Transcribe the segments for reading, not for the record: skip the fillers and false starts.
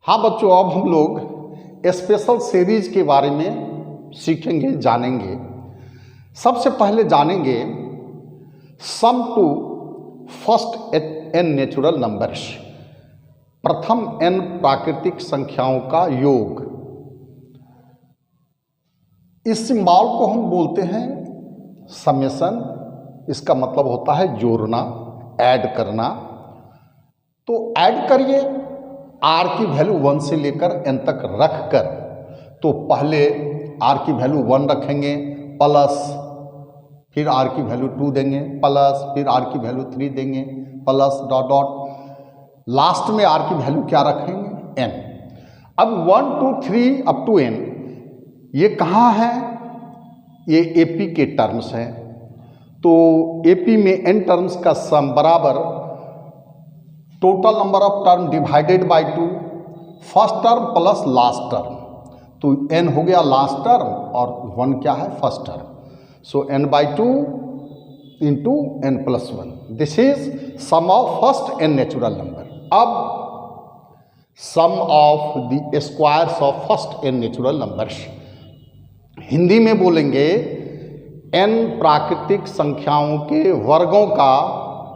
हाँ बच्चों, अब हम लोग स्पेशल सीरीज के बारे में सीखेंगे, जानेंगे। सबसे पहले जानेंगे sum to first n natural numbers, प्रथम एन प्राकृतिक संख्याओं का योग। इस सिंबल को हम बोलते हैं समेशन। इसका मतलब होता है जोड़ना, ऐड करना। तो ऐड करिए, आर की वैल्यू 1 से लेकर एन तक रख कर, तो पहले आर की वैल्यू 1 रखेंगे, प्लस फिर आर की वैल्यू 2 देंगे, प्लस फिर आर की वैल्यू 3 देंगे, प्लस डॉट डॉट, लास्ट में आर की वैल्यू क्या रखेंगे, एन। अब 1 2 3 अप टू एन ये कहाँ है? ये एपी के टर्म्स हैं। तो एपी में एन टर्म्स का सम बराबर total number of term divided by 2, first term plus last term. तो n हो गया लास्ट टर्म और 1 क्या है, first term. So n by 2 into n plus 1, this is sum of first n natural number. अब sum of the squares of first n natural numbers, Hindi में बोलेंगे n प्राकृतिक संख्याओं के वर्गों का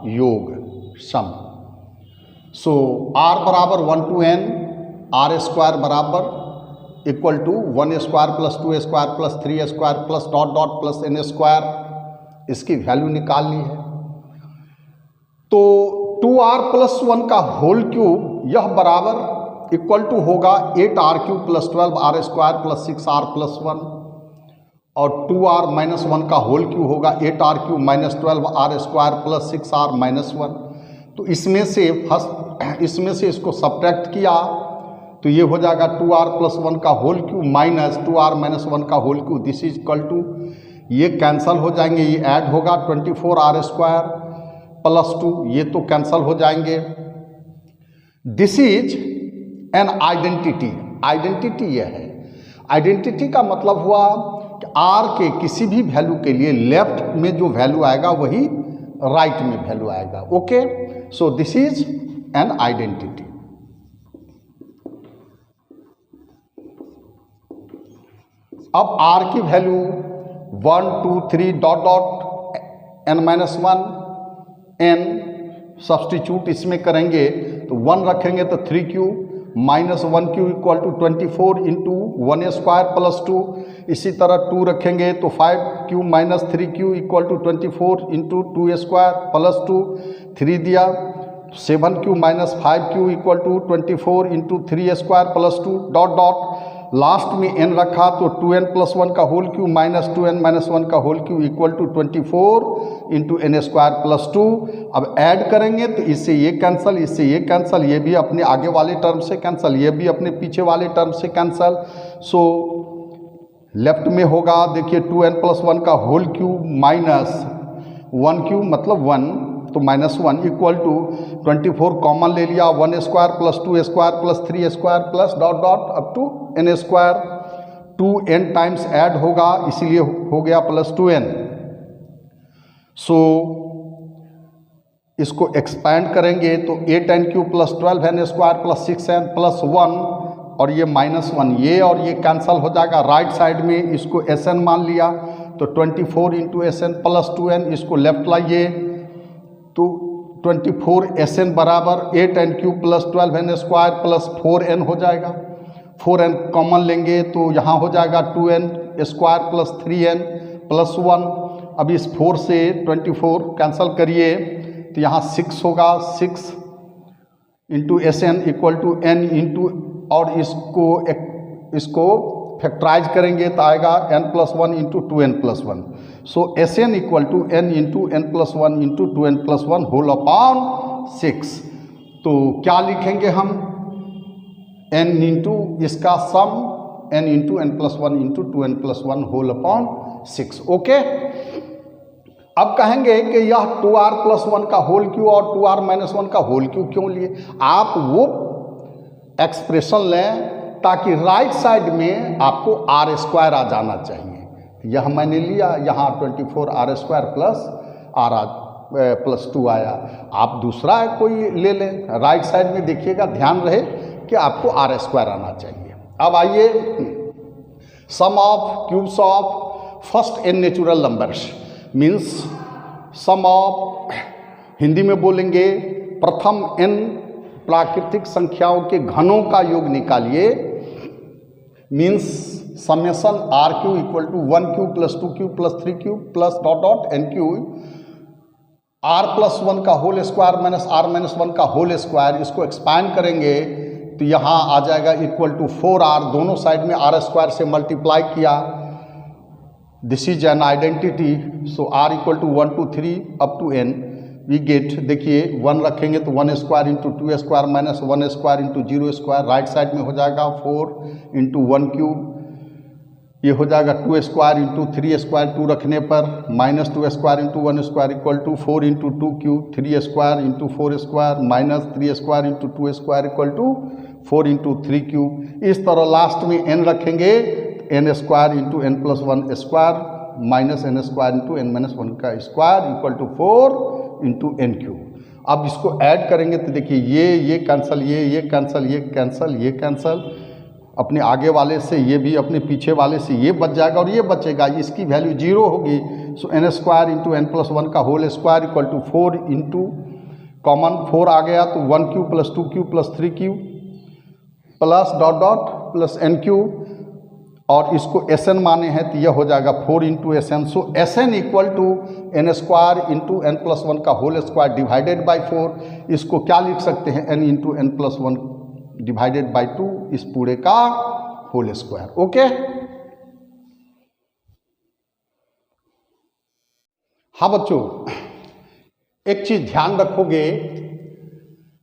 योग, सम। सो r बराबर 1 to n, आर स्क्वायर बराबर equal to 1 square plus 2 square plus 3 square plus dot dot plus n square. इसकी वैल्यू निकालनी है। तो 2r प्लस 1 का होल क्यूब, यह बराबर इक्वल टू होगा 8r cube plus 12r square plus 6r plus 1, और 2r माइनस 1 का होल क्यूब होगा 8r cube minus 12r square plus 6r minus 1। तो इसमें से इसको सब्ट्रैक्ट किया तो ये हो जाएगा 2r प्लस 1 का whole cube minus 2r minus 1 का whole cube, this is equal to, ये कैंसल हो जाएंगे, ये ऐड होगा 24r स्क्वायर प्लस 2, ये तो कैंसल हो जाएंगे। This is an identity. Identity ये है, आइडेंटिटी का मतलब हुआ कि r के किसी भी वैल्यू के लिए लेफ्ट में जो वैल्यू आएगा वही राइट में वैल्यू आएगा। Okay, so this is an identity. अब r की value 1 2 3 dot dot n minus 1 n, substitute इसमें करेंगे तो 1 रखेंगे तो 3 cube minus 1 cube equal to 24 into 1 square plus 2। इसी तरह 2 रखेंगे तो 5 cube minus 3 cube equal to 24 into 2 square plus 2, 3 दिया, 7 cube minus 5 cube equal to 24 into 3 square plus 2 dot dot, last में n रखा तो 2n प्लस 1 का whole Q minus 2n minus 1 का whole cube equal to 24 into n square plus 2। अब add करेंगे तो इससे ये कैंसल, इससे ये कैंसल, ये भी अपने आगे वाले टर्म से कैंसल, ये भी अपने पीछे वाले टर्म से कैंसल। सो लेफ्ट में होगा, देखिए 2n प्लस 1 का होल क्यूब माइनस 1 क्यूब मतलब 1, तो माइनस 1 इक्वल टू 24 कॉमन ले लिया, 1 square plus 2 square plus 3 square plus dot dot up to n square, 2n times add होगा इसीलिए हो गया प्लस 2n। सो इसको एक्सपैंड करेंगे तो 8n cube plus 12n square plus 6n plus 1, और ये माइनस 1, ये और ये कैंसल हो जाएगा। राइट साइड में इसको sn मान लिया तो 24 इंटू sn प्लस 2n, इसको लेफ्ट लाइए तो 24 sn बराबर 8n cube plus 12n square plus 4n हो जाएगा। 4n कॉमन लेंगे तो यहाँ हो जाएगा 2n square plus 3n plus 1। अब इस 4 से 24 कैंसल करिए तो यहाँ 6 होगा, 6 into sn equal to n into, और इसको फैक्टराइज करेंगे तो आएगा n plus 1 into 2n plus 1। So sn equal to n into n plus 1 into 2n plus 1 whole upon 6। तो क्या लिखेंगे हम, n इंटू इसका sum n into n plus 1 into 2n plus 1 whole upon 6। Okay, अब कहेंगे कि यह 2r plus 1 का होल क्यू और 2r माइनस 1 का होल क्यू क्यों लिए? आप वो एक्सप्रेशन लें ताकि राइट साइड में आपको r स्क्वायर आ जाना चाहिए। यह मैंने लिया, यहाँ 24r square plus r plus 2 आया। आप दूसरा कोई ले लें, राइट साइड में देखिएगा, ध्यान रहे कि आपको आर स्क्वायर आना चाहिए। अब आइए sum of cubes of first n natural numbers means sum of, Hindi में बोलेंगे प्रथम एन प्राकृतिक संख्याओं के घनों का योग निकालिए, means summation r cube equal to 1 cube plus 2 cube plus 3 cube plus dot dot n cube r plus 1 का whole square minus r minus 1 का होल स्क्वायर। इसको एक्सपैंड करेंगे तो यहाँ आ जाएगा इक्वल टू 4r, दोनों साइड में आर स्क्वायर से मल्टीप्लाई किया। This is an identity, so r equal to 1 to 3 up to n we get, देखिए 1 रखेंगे तो 1 square into 2 square minus 1 square into 0 square, right side में हो जाएगा 4 इंटू 1 क्यूब, ये हो जाएगा 2 स्क्वायर इंटू 3 स्क्वायर, 2 रखने पर minus 2 square into 1 square equal to 4 इंटू 2 cube, 3 square into 4 square minus 3 square into 2 square equal to 4 into 3 cube. इस तरह लास्ट में n रखेंगे, n square into n plus 1 square minus n square into n minus 1 का square equal to 4 into n cube. अब इसको add करेंगे तो देखिए ये कैंसल, ये कैंसल, ये कैंसल, ये कैंसल, अपने आगे वाले से ये भी, अपने पीछे वाले से ये बच जाएगा और ये बचेगा, इसकी वैल्यू 0 होगी। So n square into n plus 1 का whole square equal to 4 into common 4 आ गया तो 1 cube plus 2 cube plus 3 cube plus dot dot plus n cube, और इसको Sn माने हैं तो यह हो जाएगा 4 into Sn। So Sn equal to n square into n plus 1 का होल स्क्वायर डिवाइडेड बाई 4। इसको क्या लिख सकते हैं, n into n plus 1 divided by 2, इस पूरे का होल स्क्वायर। ओके, हाँ बच्चों, एक चीज ध्यान रखोगे,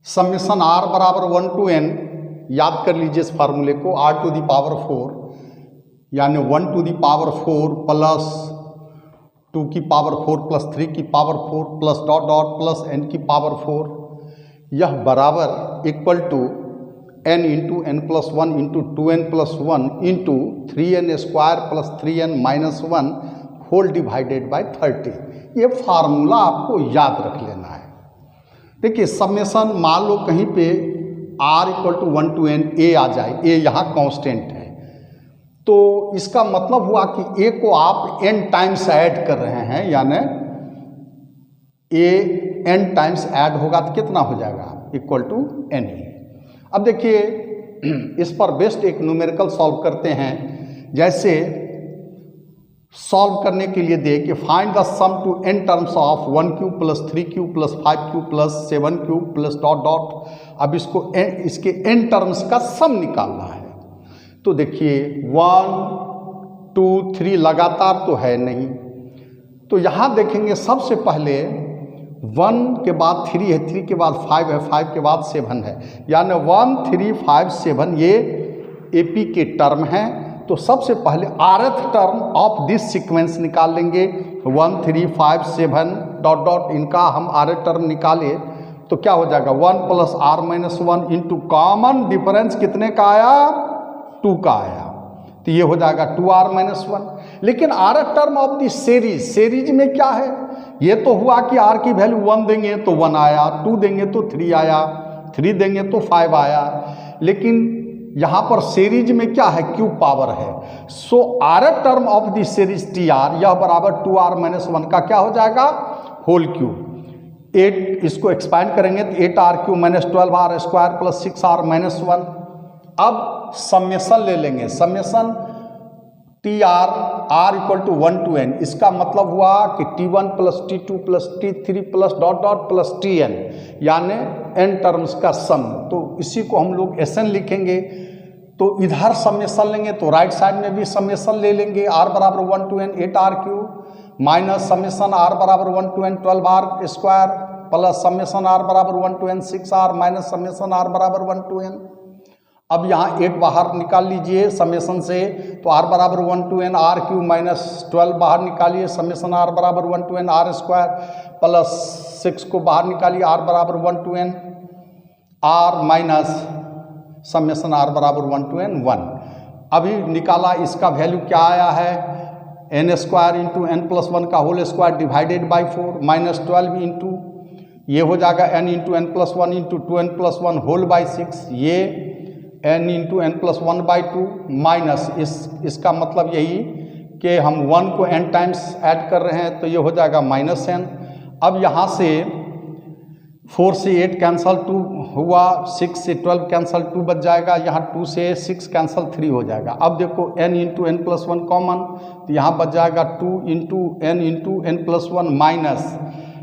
समेशन r बराबर 1 to n, याद कर लीजिए इस फार्मूले को, r टू दी पावर 4 यानी 1 टू दी पावर 4 प्लस 2 की पावर 4 प्लस 3 की power 4 plus dot dot plus n की पावर 4, यह बराबर equal to n into n plus 1 into 2n plus 1 into 3n square plus 3n minus 1 whole divided by 30। ये formula आपको याद रख लेना है। देखिए समेशन, मान लो कहीं पे r equal to 1 to n a आ जाए, a यहाँ कांस्टेंट है, तो इसका मतलब हुआ कि a को आप n टाइम्स ऐड कर रहे हैं, यानी a n टाइम्स ऐड होगा तो कितना हो जाएगा, इक्वल टू n। अब देखिए इस पर बेस्ट एक न्यूमेरिकल सॉल्व करते हैं। जैसे सॉल्व करने के लिए दे कि find the sum to n terms of 1 cube plus 3 cube plus 5 cube plus 7 cube plus dot dot. अब इसको इसके n टर्म्स का सम निकालना है। तो देखिए 1 2 3 लगातार तो है नहीं, तो यहाँ देखेंगे सबसे पहले 1 के बाद 3 है, 3 के बाद 5 है, 5 के बाद 7 है, यानी 1 3 5 7 ये AP के टर्म हैं। तो सबसे पहले rth term of this sequence निकाल लेंगे, 1 3 5 7 डॉट डॉट, इनका हम rth टर्म निकाले तो क्या हो जाएगा 1 plus r minus 1 into common difference कितने का आया, 2 का आया, तो ये हो जाएगा 2r माइनस 1। लेकिन rth term of the series, series में क्या है, ये तो हुआ कि r की वैल्यू 1 देंगे तो 1 आया, 2 देंगे तो 3 आया, 3 देंगे तो 5 आया, लेकिन यहाँ पर सीरीज में क्या है, क्यूब पावर है। सो rth term of the series tr यह बराबर 2r माइनस 1 का क्या हो जाएगा, होल क्यूब। 8 इसको एक्सपैंड करेंगे तो 8r cube minus 12r square plus 6r minus 1। अब समेशन ले लेंगे, summation tr r equal to 1 to n, इसका मतलब हुआ कि t1 plus t2 plus t3 plus dot dot plus tn, यानी n टर्म्स का सम। तो इसी को हम लोग Sn लिखेंगे। तो इधर समेशन लेंगे तो राइट साइड में भी समेशन ले लेंगे, r बराबर 1 to n 8r cube minus summation r बराबर 1 to n 12r square plus summation r बराबर 1 to n 6r minus summation r बराबर 1 to n। अब यहाँ 8 बाहर निकाल लीजिए समेशन से, तो r बराबर 1 to n r cube minus 12 बाहर निकालिए, समेशन r बराबर 1 to n r square plus 6 को बाहर निकालिए, r बराबर 1 to n r minus summation r बराबर 1 to n 1। अभी निकाला, इसका वैल्यू क्या आया है, n square into n plus 1 का whole square divided by 4 minus 12 into ये हो जाएगा n into n plus 1 into 2n plus 1 whole by 6, ये n into n plus 1/2 minus इसका मतलब यही कि हम 1 को n टाइम्स ऐड कर रहे हैं तो ये हो जाएगा -n। अब यहाँ से 4 से 8 कैंसल 2 हुआ, 6 से 12 कैंसल 2 बच जाएगा, यहाँ 2 से 6 कैंसल 3 हो जाएगा। अब देखो n into n plus 1 common, तो यहाँ बच जाएगा 2 इंटू एन प्लस 1 माइनस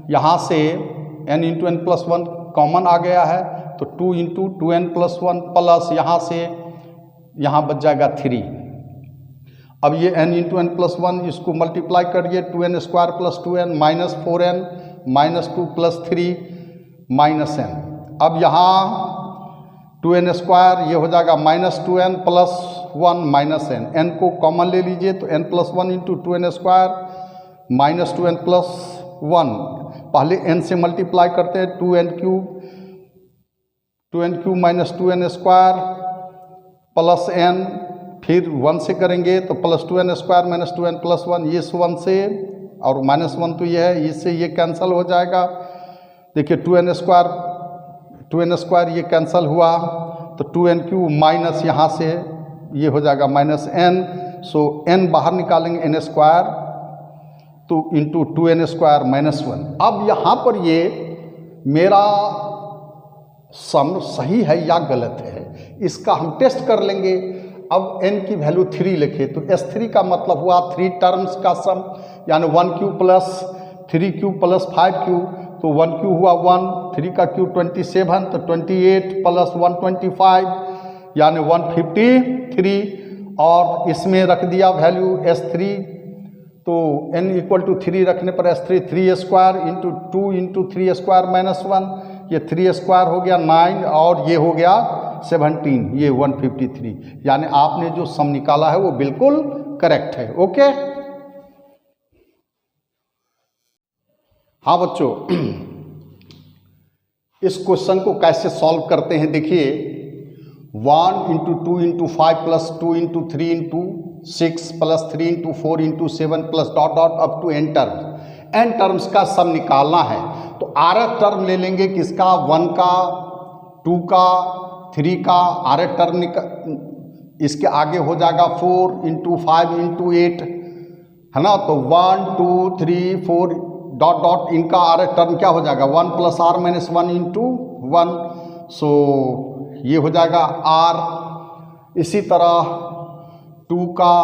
यहाँ से n into n plus 1 common आ गया है तो 2 इंटू 2n प्लस 1 प्लस यहाँ से यहाँ बच जाएगा 3। अब ये n इंटू एन प्लस 1 इसको मल्टीप्लाई करिए, 2n square plus 2n minus 4n minus 2 plus 3 minus n। अब यहाँ 2n स्क्वायर ये हो जाएगा -2n प्लस 1 माइनस n को कॉमन ले लीजिए तो n plus 1 into 2n square minus 2n plus 1, पहले n से मल्टीप्लाई करते हैं 2n cube minus 2n square plus n, फिर 1 से करेंगे तो plus 2n square minus 2n plus 1, ये 1 से और -1 तो ये है, इससे ये कैंसिल हो जाएगा। देखिए 2n स्क्वायर ये कैंसिल हुआ तो 2n क्यूब माइनस यहाँ से ये हो जाएगा -n, सो n बाहर निकालेंगे n स्क्वायर तो इंटू 2n स्क्वायर -1। अब यहाँ पर ये मेरा सम सही है या गलत है इसका हम टेस्ट कर लेंगे। अब n की वैल्यू 3 लिखे तो S3 का मतलब हुआ 3 टर्म्स का सम, यानी 1 cube plus 3 cube plus 5 cube, तो 1 क्यूब हुआ 1, 3 का क्यूब 27 तो 28 प्लस 125 यानी 153, और इसमें रख दिया वैल्यू S3 तो n इक्वल टू 3 रखने पर S3 3 square into 2 into 3 square -1, ये 3 स्क्वायर हो गया 9 और ये हो गया 17, ये 153, यानी आपने जो सम निकाला है वो बिल्कुल करेक्ट है। ओके हाँ बच्चों, इस क्वेश्चन को कैसे सॉल्व करते हैं देखिए, 1 into 2 into 5 plus 2 into 3 into 6 plus 3 into 4 into 7 plus dot dot up to n terms का सम निकालना है। तो rth टर्म ले लेंगे किसका, 1 का, 2 का, 3 का, rth टर्म इसके आगे हो जाएगा 4 इंटू 5 इंटू 8 है ना, तो 1 2 3 4 डॉट डॉट इनका rth टर्म क्या हो जाएगा 1 प्लस r माइनस 1 इंटू 1, सो ये हो जाएगा r। इसी तरह 2 का,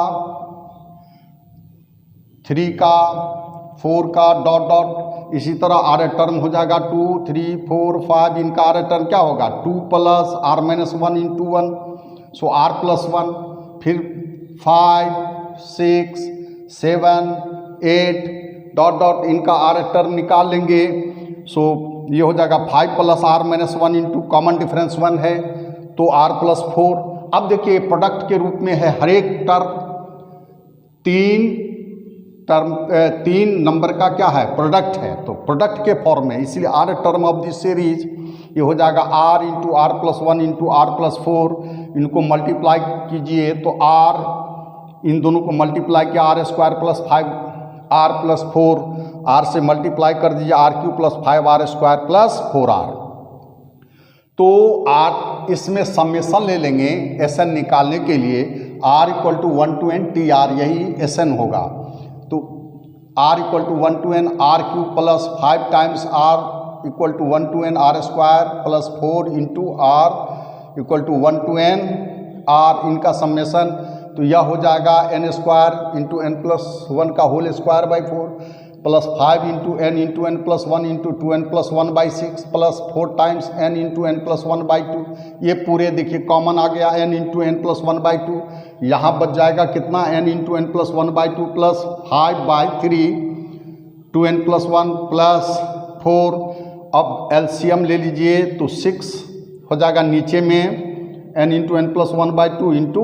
3 का, 4 का डॉट डॉट, इसी तरह rth टर्म हो जाएगा 2 3 4 5, इनका rth टर्म क्या होगा 2 प्लस r माइनस 1 इंटू 1, सो r प्लस 1, फिर 5 6 7 8 डॉट डॉट इनका rth टर्म निकाल लेंगे, सो ये हो जाएगा 5 plus r minus 1 into common difference 1 है तो r प्लस 4। अब देखिए प्रोडक्ट के रूप में है, हर एक टर्म 3 नंबर का क्या है प्रोडक्ट है, तो प्रोडक्ट के फॉर्म में, इसलिए r term of this series ये हो जाएगा r into r plus 1 into r plus 4, इनको मल्टीप्लाई कीजिए तो r इन दोनों को मल्टीप्लाई किया r square plus 5 r plus 4, r से मल्टीप्लाई कर दीजिए r cube plus 5r square plus 4r, तो r इसमें समेशन ले लेंगे Sn निकालने के लिए, r equal to 1 to n tr यही Sn होगा, तो r equal to 1 to n r cube plus 5 times r equal to 1 to n r square plus 4 into r equal to 1 to n r, इनका summation तो यह हो जाएगा n square into n plus 1 का whole square by 4 plus 5 into n plus 1 into 2n plus 1 by 6 plus 4 times n into n plus 1 by 2, ये पूरे देखिए common आ गया n into n plus 1 by 2, यहाँ बच जाएगा कितना n into n plus 1 by 2 plus 5 by 3 2n plus 1 plus 4। अब एलसीएम ले लीजिए तो 6 हो जाएगा नीचे में n into n plus 1 by 2 into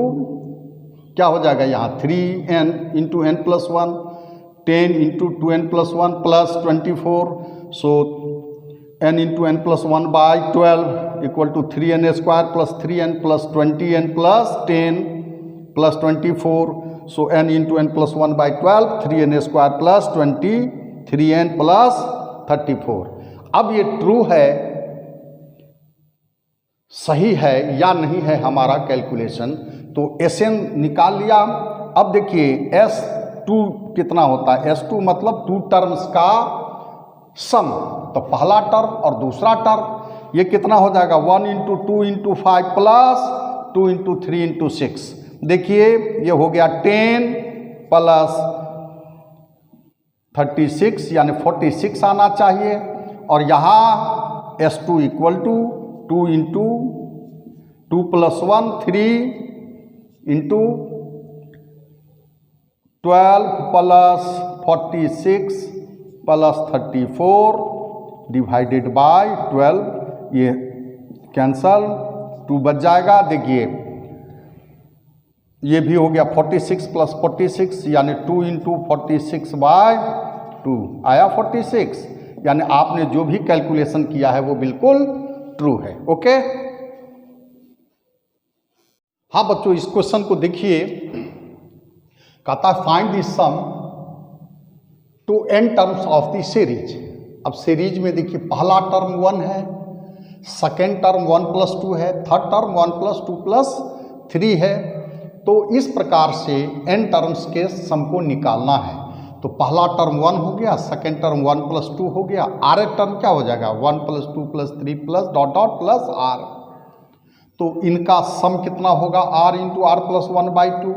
क्या हो जाएगा यहाँ 3n into n plus 1 10 into 2n plus 1 plus 24, so n into n plus 1 by 12 equal to 3n square plus 3n plus 20n plus 10 plus 24, so n into n plus 1 by 12 3n square plus 23n plus 34। अब ये true है सही है या नहीं है हमारा calculation. तो Sn निकाल लिया। अब देखिए S2 कितना होता है, S2 मतलब 2 टर्म्स का सम। तो पहला टर्म और दूसरा टर्म ये कितना हो जाएगा, 1 into 2 into 5 plus 2 into 3 into 6। देखिए ये हो गया 10 प्लस 36 यानी 46 आना चाहिए। और यहाँ S2 equal to 2 into 2 plus 1 3 into 12 plus 46 plus 34 divided by 12, ये कैंसल 2 बच जाएगा। देखिए ये भी हो गया 46 प्लस 46 यानी 2 इंटू 46 बाय 2 आया 46। यानी आपने जो भी कैलकुलेशन किया है वो बिल्कुल ट्रू है। ओके, हाँ बच्चों इस क्वेश्चन को देखिए, कहता है find the sum to n terms of the series. अब सीरीज में देखिए पहला टर्म 1 है, सेकेंड टर्म 1 प्लस 2 है, थर्ड टर्म 1 प्लस 2 प्लस 3 है। तो इस प्रकार से n टर्म्स के सम को निकालना है। तो पहला टर्म 1 हो गया, सेकेंड टर्म 1 प्लस 2 हो गया, आर टर्म क्या हो जाएगा 1 plus 2 plus 3 plus dot dot plus R. तो इनका सम कितना होगा r into are plus 1/2।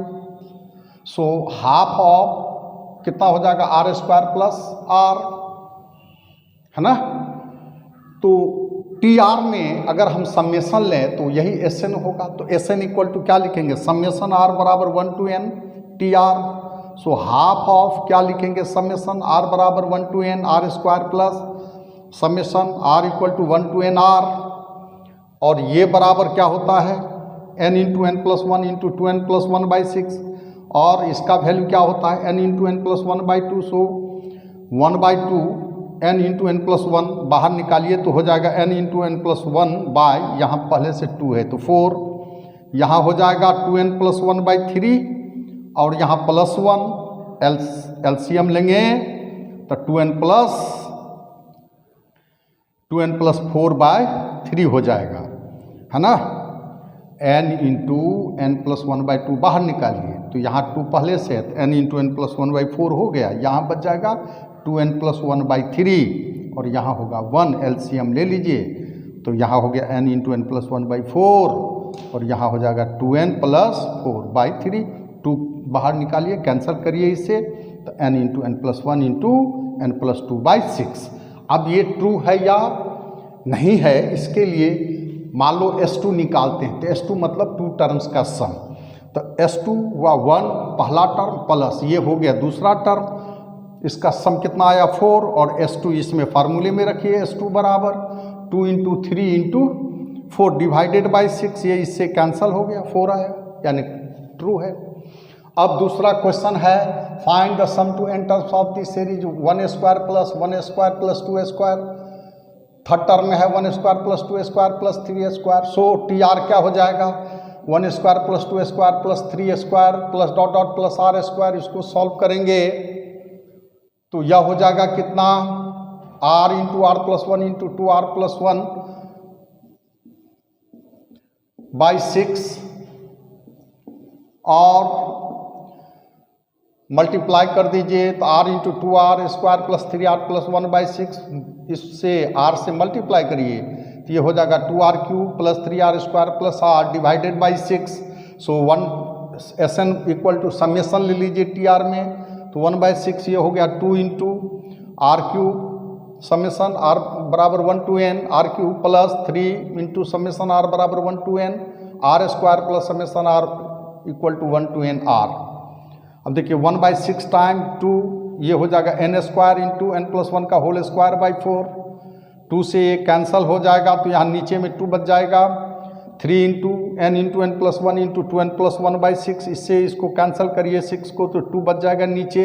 So half of कितना हो जाएगा आर स्क्वायर प्लस आर, है ना। तो टी आर में अगर हम समेसन लें तो यही एस एन होगा। तो एस एन इक्वल टू क्या लिखेंगे, समेसन आर बराबर 1 to n t r. So half of क्या लिखेंगे, समेसन आर बराबर 1 to n r square plus summation r equal to 1 to n r. और ये बराबर क्या होता है n into n plus 1 into 2n plus 1/6। और इसका वैल्यू क्या होता है n into n plus 1/2। So 1/2 n into n plus 1 बाहर निकालिए तो हो जाएगा n into n plus 1 bye, यहाँ पहले से 2 है तो 4, यहाँ हो जाएगा 2n प्लस 1/3 और यहाँ प्लस 1, एलसीएम लेंगे तो 2n प्लस 4/3 हो जाएगा, है ना। n इंटू एन प्लस 1/2 बाहर निकालिए तो यहाँ 2 पहले से है तो n इंटू एन प्लस 1/4 हो गया, यहाँ बच जाएगा 2n प्लस 1/3 और यहाँ होगा 1, एलसीएम ले लीजिए तो यहाँ हो गया n इंटू एन प्लस 1/4 और यहाँ हो जाएगा 2n प्लस 4/3। 2 बाहर निकालिए, कैंसिल करिए इससे तो n into n plus 1 into n plus 2/6। अब ये ट्रू है या नहीं है, इसके लिए मान लो S2 निकालते हैं। तो S2 मतलब 2 टर्म्स का सम। तो S2 हुआ 1 पहला टर्म प्लस ये हो गया दूसरा टर्म, इसका सम कितना आया 4। और S2 इसमें फार्मूले में रखिए, S2 बराबर 2 इंटू 3 इंटू 4 डिवाइडेड बाई 6, ये इससे कैंसिल हो गया 4 आया, यानी ट्रू है। अब दूसरा क्वेश्चन है find the sum to n terms of the series 1 square plus 1 square plus 2 square. Third term में है 1 square plus 2 square plus 3 square. So t r क्या हो जाएगा 1 square plus 2 square plus 3 square plus dot dot plus r square. इसको solve करेंगे तो यह हो जाएगा कितना r into are plus 1 into 2r plus 1 by 6 और मल्टीप्लाई कर दीजिए तो r into 2r square plus 3r plus 1/6, इससे r से मल्टीप्लाई करिए तो ये हो जाएगा 2r cube plus 3r square plus r divided by 6। So 1 SN equal to summation ले लीजिए टी आर में तो 1/6 ये हो गया 2 into r cube summation r बराबर 1 to n r cube plus 3 into summation r बराबर 1 to n r square plus summation r equal to 1 to n r। अब देखिए 1/6 टाइम 2 ये हो जाएगा n square into n plus 1 का whole square by 4। 2 से ये कैंसल हो जाएगा तो यहाँ नीचे में 2 बच जाएगा। 3 into n plus 1 into 2n plus 1/6, इससे इसको कैंसिल करिए 6 को तो 2 बच जाएगा नीचे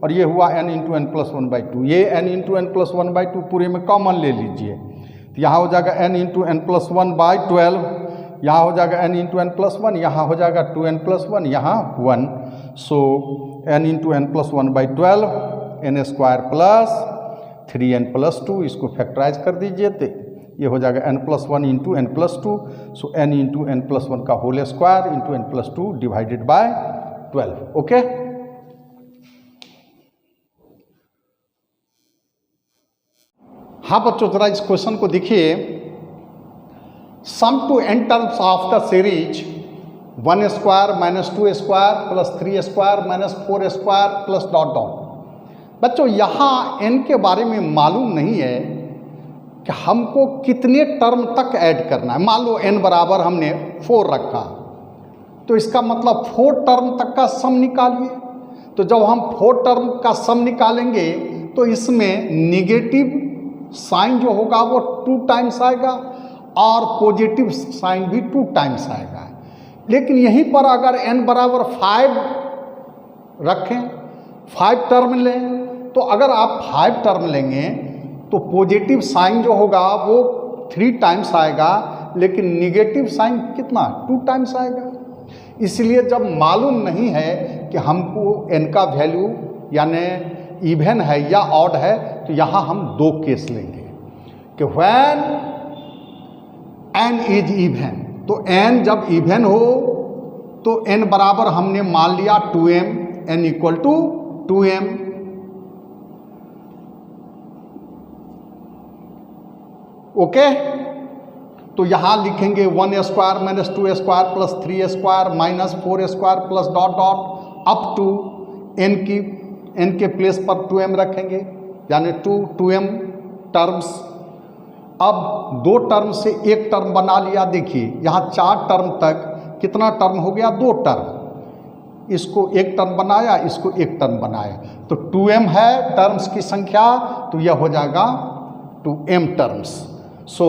और ये हुआ n इंटू एन प्लस 1/2। ये n इंटू एन प्लस 1/2 पूरे में कॉमन ले लीजिए तो यहाँ हो जाएगा n इंटू एन प्लस 1/12, यहाँ हो जाएगा n इंटू एन प्लस 1, यहाँ हो जाएगा 2n प्लस 1, यहाँ 1। So n into n plus 1/12 n square plus 3n plus 2, इसको फैक्टराइज कर दीजिए तो ये हो जाएगा n+1 इंटू n+2, सो n इंटू n+1 का whole square into n+2 divided by 12। Okay, हाँ बच्चों जरा इस क्वेश्चन को देखिए। Sum to n terms of the series 1 square minus 2 square plus 3 square minus 4 square plus dot dot. बच्चों यहाँ n के बारे में मालूम नहीं है कि हमको कितने टर्म तक ऐड करना है। मान लो n बराबर हमने 4 रखा, तो इसका मतलब 4 टर्म तक का सम निकालिए। तो जब हम 4 टर्म का सम निकालेंगे तो इसमें निगेटिव साइन जो होगा वो 2 टाइम्स आएगा और पॉजिटिव साइन भी 2 टाइम्स आएगा। लेकिन यहीं पर अगर n बराबर 5 रखें, 5 टर्म लें, तो अगर आप 5 टर्म लेंगे तो पॉजिटिव साइन जो होगा वो 3 टाइम्स आएगा, लेकिन निगेटिव साइन कितना 2 टाइम्स आएगा। इसलिए जब मालूम नहीं है कि हमको n का वैल्यू यानी इवन है या ऑड है, तो यहाँ हम 2 केस लेंगे कि व्हेन n इज इवन। तो n जब इवन हो तो n बराबर हमने मान लिया 2m, n equal to 2m। Okay, तो यहाँ लिखेंगे 1 square minus 2 square plus 3 square minus 4 square plus dot dot up to n के प्लेस पर 2m रखेंगे, यानी 2m टर्म्स। अब 2 टर्म से एक टर्म बना लिया। देखिए यहाँ 4 टर्म तक कितना टर्म हो गया, 2 टर्म। इसको एक टर्म बनाया, इसको एक टर्म बनाया, तो 2m है टर्म्स की संख्या, तो यह हो जाएगा 2m टर्म्स। सो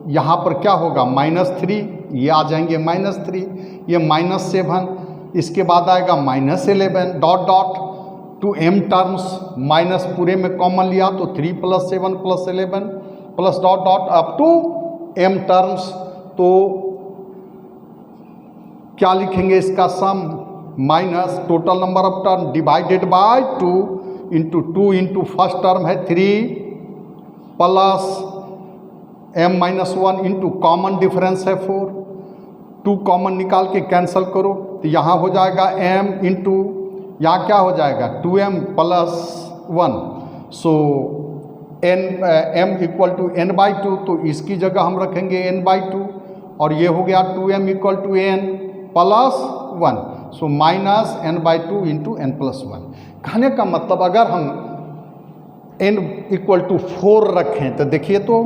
यहाँ पर क्या होगा -3, ये आ जाएंगे -3, ये -7, इसके बाद आएगा -11 dot dot 2m terms, minus पूरे में कॉमन लिया तो 3 + 7 + 11 plus dot dot up to m terms. तो क्या लिखेंगे इसका sum, minus total number of term divided by 2 into 2 into first term है 3 plus m-1 into common difference है 4, 2 कॉमन निकाल के कैंसिल करो, तो यहाँ हो जाएगा m इंटू यहाँ क्या हो जाएगा 2m + 1, so m equal to n/2, तो इसकी जगह हम रखेंगे n/2, और ये हो गया 2m equal to n + 1, so -n/2 इंटू n+1। कहने का मतलब अगर हम n इक्वल टू 4 रखें तो देखिए तो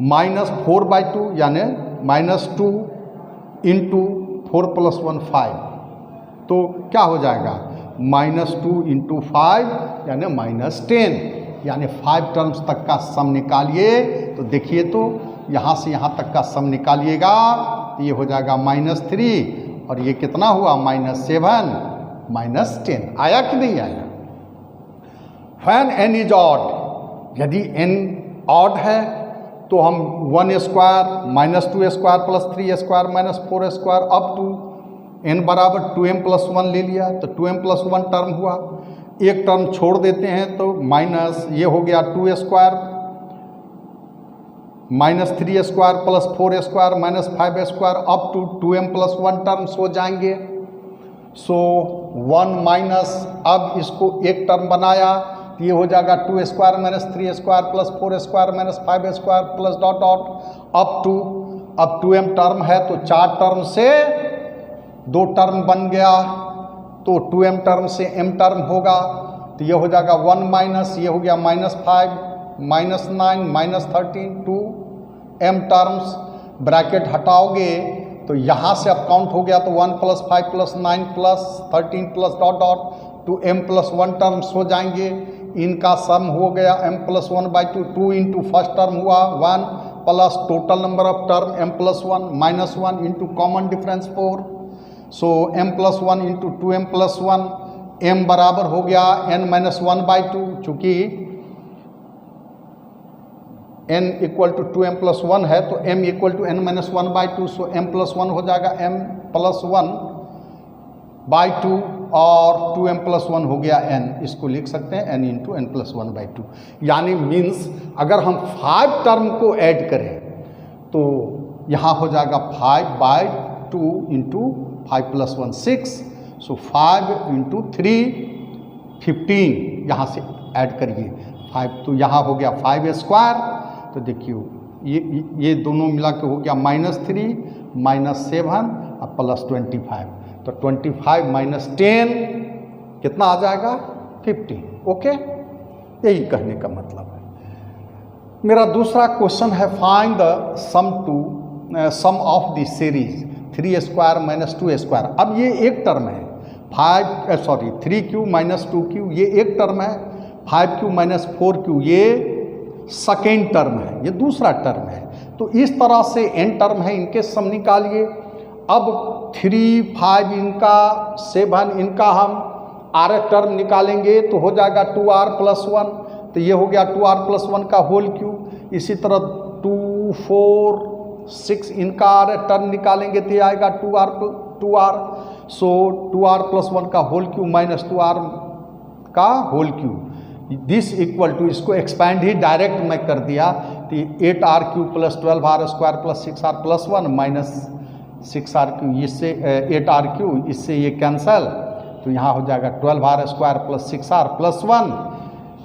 -4/2 यानी -2 इंटू 4 + 1 5, तो क्या हो जाएगा -2 इंटू 5 यानी -10, यानी 5 टर्म्स तक का सम निकालिए। तो देखिए तो यहाँ से यहाँ तक का सम निकालिएगा तो ये हो जाएगा -3, और ये कितना हुआ -7 -10। आया कि नहीं आया। व्हेन n इज ऑड, यदि n ऑड है तो हम 1 square minus 2 square plus 3 square minus 4 square up to n बराबर 2m + 1 ले लिया, तो 2m + 1 टर्म हुआ। एक टर्म छोड़ देते हैं तो माइनस ये हो गया 2 square minus 3 square plus 4 square minus 5 square up to 2m + 1 terms हो जाएंगे। सो 1 माइनस, अब इसको एक टर्म बनाया तो ये हो जाएगा 2 square minus 3 square plus 4 square minus 5 square plus dot dot up to, अब 2m टर्म है तो 4 टर्म से 2 टर्म बन गया, तो 2m टर्म से m टर्म होगा, तो ये हो जाएगा 1 माइनस, ये हो गया -5 -9 -13 2m टर्म्स। ब्रैकेट हटाओगे तो यहाँ से अब काउंट हो गया तो 1 + 5 + 9 + 13 + डॉट डॉट 2m + 1 टर्म्स हो जाएंगे। इनका सम हो गया m + 1/2, 2 इंटू फर्स्ट टर्म हुआ 1 plus total number of term m + 1 -1 into common difference 4, so m + 1 into 2m + 1, m बराबर हो गया n - 1/2, चूँकि n = 2m + 1 है तो m = n - 1/2, सो m + 1 हो जाएगा m + 1/2 और 2m+1 हो गया n, इसको लिख सकते हैं n इंटू n प्लस 1/2। यानी मीन्स अगर हम 5 टर्म को ऐड करें तो यहाँ हो जाएगा 5/2 इंटू 5 + 1 6, सो 5 इंटू 3 15, यहाँ से ऐड करिए 5, तो यहाँ हो गया 5² तो देखिए ये दोनों मिला के हो गया -3 -7 और +25, तो 25 - 10 कितना आ जाएगा 15। ओके, यही कहने का मतलब है। मेरा दूसरा क्वेश्चन है find the sum of the series 3² - 2²। अब ये एक टर्म है 3q - 2q, ये एक टर्म है, 5q - 4q ये सेकेंड टर्म है, ये दूसरा टर्म है। तो इस तरह से n टर्म है, इनके सम निकालिए। अब 3, 5 इनका, 7 इनका हम r टर्म निकालेंगे तो हो जाएगा 2r + 1, तो ये हो गया 2r + 1 का होल क्यूब। इसी तरह 2, 4, 6 इनका r टर्म निकालेंगे तो ये आएगा 2r, सो 2r + 1 का होल क्यूब माइनस 2r का whole cube, this equal to, इसको एक्सपैंड ही डायरेक्ट मैं कर दिया तो 8r³ + 12r² + 6r + 1 minus 6r³, इससे 8r³, इससे ये कैंसल, तो यहाँ हो जाएगा 12r² + 6r + 1।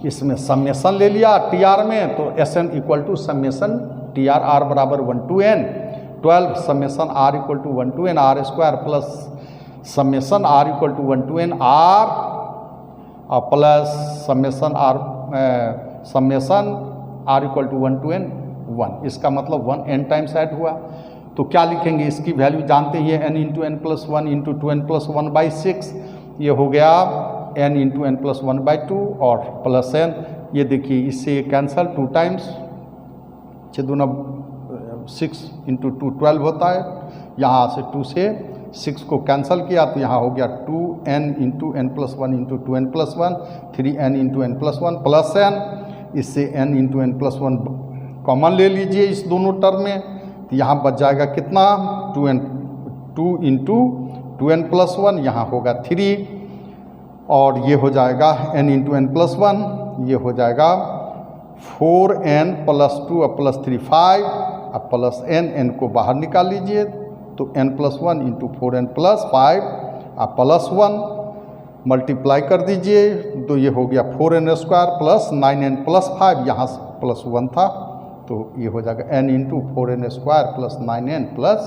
इसमें समेसन ले लिया tr में, तो Sn equal to summation tr, r बराबर 1 to n, 12 summation r equal to 1 to n r² plus summation r equal to 1 to n r और plus summation r equal to 1 to n 1, इसका मतलब 1 n times add हुआ। तो क्या लिखेंगे, इसकी value जानते ही है, n into n plus 1 into 2n + 1/6, ये हो गया n इंटू n प्लस 1/2 और प्लस n, ये देखिए इससे ये कैंसल, 2 टाइम्स 6 दूना 6 इंटू 2 12 होता है, यहाँ से 2 से 6 को कैंसल किया तो यहाँ हो गया 2n into n plus 1 into 2n + 1, 3n into n + 1 plus n, इससे n इंटू n + 1 कॉमन ले लीजिए इस दोनों टर्म में, तो यहाँ बच जाएगा कितना 2 इंटू 2n + 1, यहाँ होगा 3 और ये हो जाएगा n इंटू n + 1, ये हो जाएगा 4n + 2 और प्लस 3 5 और प्लस n को बाहर निकाल लीजिए तो n + 1 इंटू 4n + 5 और प्लस 1 मल्टीप्लाई कर दीजिए तो ये हो गया 4n² प्लस 9n + 5, यहाँ प्लस 1 था तो ये हो जाएगा n into 4n² plus 9n plus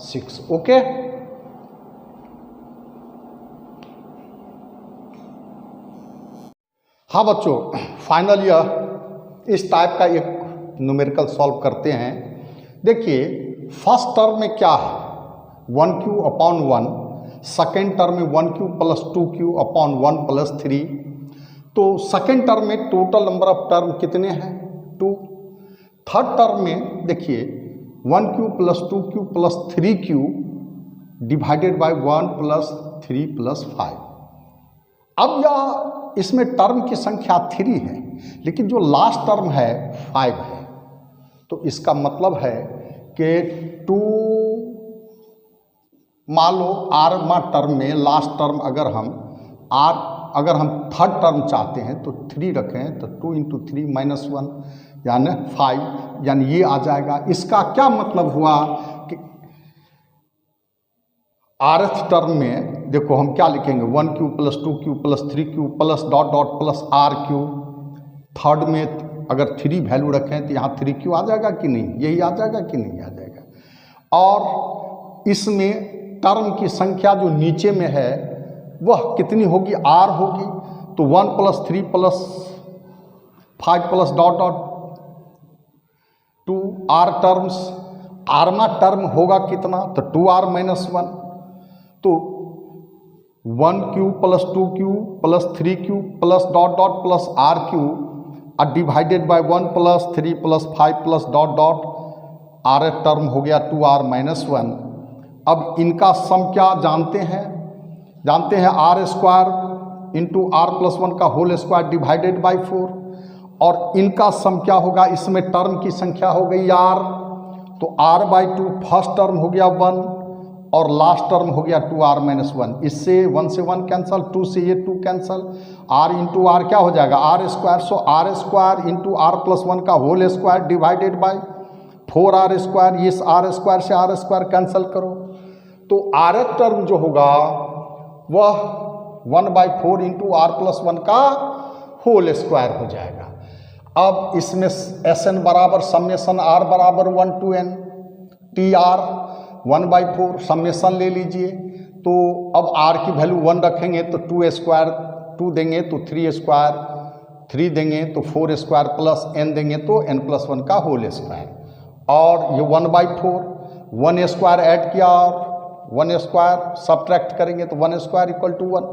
6। Okay, हाँ बच्चों, फाइनल यह इस टाइप का एक न्यूमेरिकल सॉल्व करते हैं। देखिए फर्स्ट टर्म में क्या है 1q/1, सेकेंड टर्म में 1q + 2q/1 + 3, तो सेकेंड टर्म में टोटल नंबर ऑफ टर्म कितने हैं 2। थर्ड टर्म में देखिए 1q + 2q + 3q divided by 1 + 3 + 5। अब यह इसमें टर्म की संख्या 3 है, लेकिन जो लास्ट टर्म है 5 है, तो इसका मतलब है कि 2, मान लो r टर्म में लास्ट टर्म अगर हम थर्ड टर्म चाहते हैं तो 3 रखें तो 2 इंटू 3 - 1 यानी 5, यानी ये आ जाएगा। इसका क्या मतलब हुआ कि rth टर्म में देखो हम क्या लिखेंगे 1q + 2q + 3q plus dot dot plus r3। Third में अगर 3 वैल्यू रखें तो यहाँ 3q आ जाएगा कि नहीं, यही आ जाएगा कि नहीं आ जाएगा। और इसमें टर्म की संख्या जो नीचे में है वह कितनी होगी, r होगी, तो 1 + 3 + 5 plus dot dot 2r terms, r term होगा कितना, तो 2r - 1, तो 1q + 2q + 3q plus dot dot plus r3 और divided by 1 + 3 + 5 plus dot dot r term हो गया 2r - 1। अब इनका सम क्या जानते हैं r² इंटू r + 1 का होल स्क्वायर डिवाइडेड बाय 4, और इनका सम क्या होगा, इसमें टर्म की संख्या हो गई r, तो r/2 फर्स्ट टर्म हो गया 1 और लास्ट टर्म हो गया 2r माइनस 1, इससे 1 से 1 कैंसल, 2 से ये 2 कैंसल, r इंटू आर क्या हो जाएगा r square, so r square into r plus 1 का whole square divided by 4r square, ये r स्क्वायर से r स्क्वायर कैंसिल करो, तो rth टर्म जो होगा वह 1/4 इंटू आर प्लस 1 का होल स्क्वायर हो जाएगा। अब इसमें Sn बराबर समेसन r बराबर 1 to n TR 1/4 समेसन ले लीजिए, तो अब r की वैल्यू 1 रखेंगे तो 2 स्क्वायर 2 देंगे तो 3 स्क्वायर 3 देंगे तो 4 स्क्वायर प्लस n देंगे तो n प्लस 1 का होल स्क्वायर, और ये 1/4 1 स्क्वायर ऐड किया और 1 स्क्वायर सब्ट्रैक्ट करेंगे तो 1 स्क्वायर इक्वल टू 1,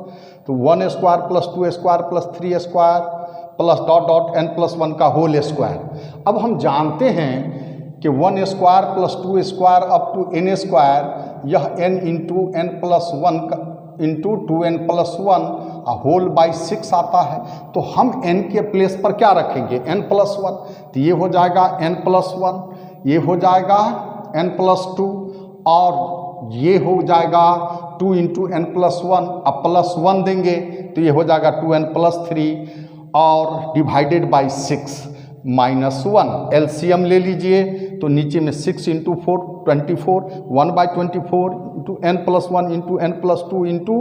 तो 1 square plus 2 square plus 3 square plus dot dot n plus 1 का होल स्क्वायर। अब हम जानते हैं कि 1 square plus 2 square up to n square, यह n into n plus 1 into 2n plus 1 whole by 6 आता है, तो हम n के प्लेस पर क्या रखेंगे n प्लस 1, तो ये हो जाएगा n प्लस 1, ये हो जाएगा n प्लस 2 और ये हो जाएगा 2 इंटू n प्लस 1, अब प्लस 1 देंगे तो ये हो जाएगा 2n प्लस 3 और डिवाइडेड बाई 6 माइनस 1, एलसीएम ले लीजिए तो नीचे में 6 into 4 24, 1/24 into n plus 1 into n plus 2 into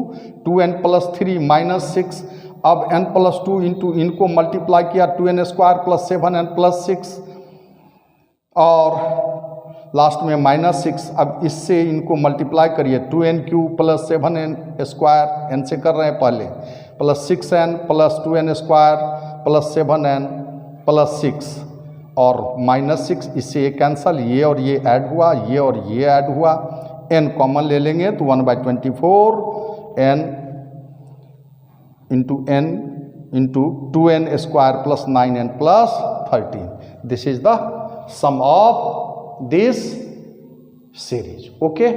2n plus 3 minus 6, अब n प्लस 2 इंटू इनको मल्टीप्लाई किया 2n square plus 7n plus 6 और लास्ट में माइनस 6, अब इससे इनको मल्टीप्लाई करिए 2n cube plus 7n square, n से कर रहे हैं पहले, plus 6n plus 2n square plus 7n plus 6 और माइनस 6, इससे ये कैंसल, ये और ये ऐड हुआ, ये और ये ऐड हुआ, n कॉमन ले लेंगे तो 1/24 n into n into 2n square plus 9n plus 13, this is the sum of this series. Okay.